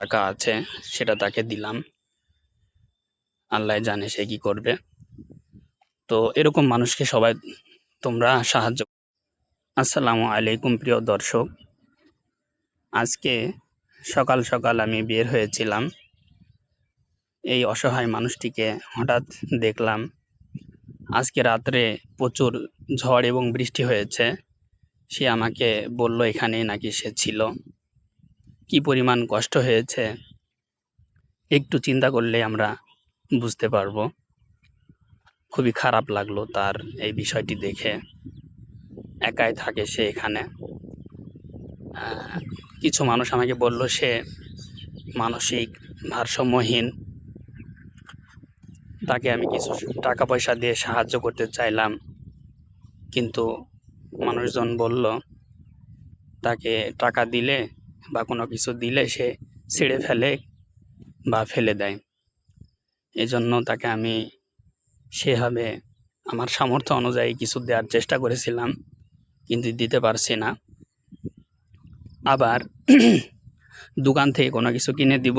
টাকা আছে সেটা তাকে দিলাম। আল্লাহ জানে সে কি করবে। তো এরকম মানুষকে সবাই তোমরা সাহায্য। আসসালামু আলাইকুম প্রিয় দর্শক, আজকে সকাল সকাল আমি বের হয়েছিলাম। এই অসহায় মানুষটিকে হঠাৎ দেখলাম। আজকে রাত্রে প্রচুর ঝড় এবং বৃষ্টি হয়েছে। সে আমাকে বলল এখানেই নাকি সে ছিল। কি পরিমাণ কষ্ট হয়েছে একটু চিন্তা করলে আমরা বুঝতে পারবো। খুবই খারাপ লাগলো তার এই বিষয়টি দেখে। একাই থাকে সে এখানে। কিছু মানুষ আমাকে বলল সে মানসিক ভারসাম্যহীন। তাকে আমি কিছু টাকা পয়সা দিয়ে সাহায্য করতে চাইলাম, কিন্তু মানুষজন বলল তাকে টাকা দিলে বা কোনো কিছু দিলে সে ছিঁড়ে ফেলে বা ফেলে দেয়। এজন্য তাকে আমি সেভাবে আমার সামর্থ্য অনুযায়ী কিছু দেওয়ার চেষ্টা করেছিলাম, কিন্তু দিতে পারছি না। আবার দোকান থেকে কোনো কিছু কিনে দিব,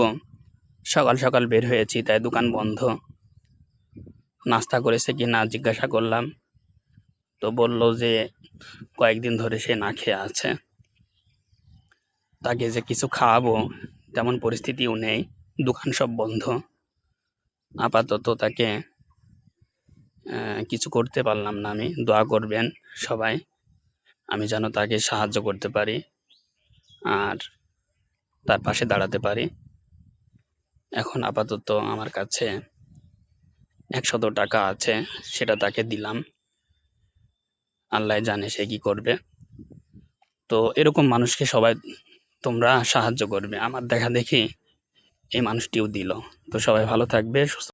সকাল সকাল বের হয়েছি তাই দোকান বন্ধ। নাস্তা করেছে কি না জিজ্ঞাসা করলাম, তো বলল যে কয়েকদিন ধরে সে না খেয়ে আছে। তাকে যে কিছু খাওয়াবো তেমন পরিস্থিতিও নেই, দোকান সব বন্ধ। আপাতত তাকে কিছু করতে পারলাম না। আমি দোয়া করবেন সবাই, আমি যেন তাকে সাহায্য করতে পারি আর তার পাশে দাঁড়াতে পারি। এখন আপাতত আমার কাছে 100 টাকা আছে, সেটা তাকে দিলাম। আল্লাহ জানে সে কি করবে। তো এরকম মানুষকে সবাই তোমরা সাহায্য করবে। আমার দেখা দেখি এই মানুষটিও দিল। তো সবাই ভালো থাকবে, সুস্থ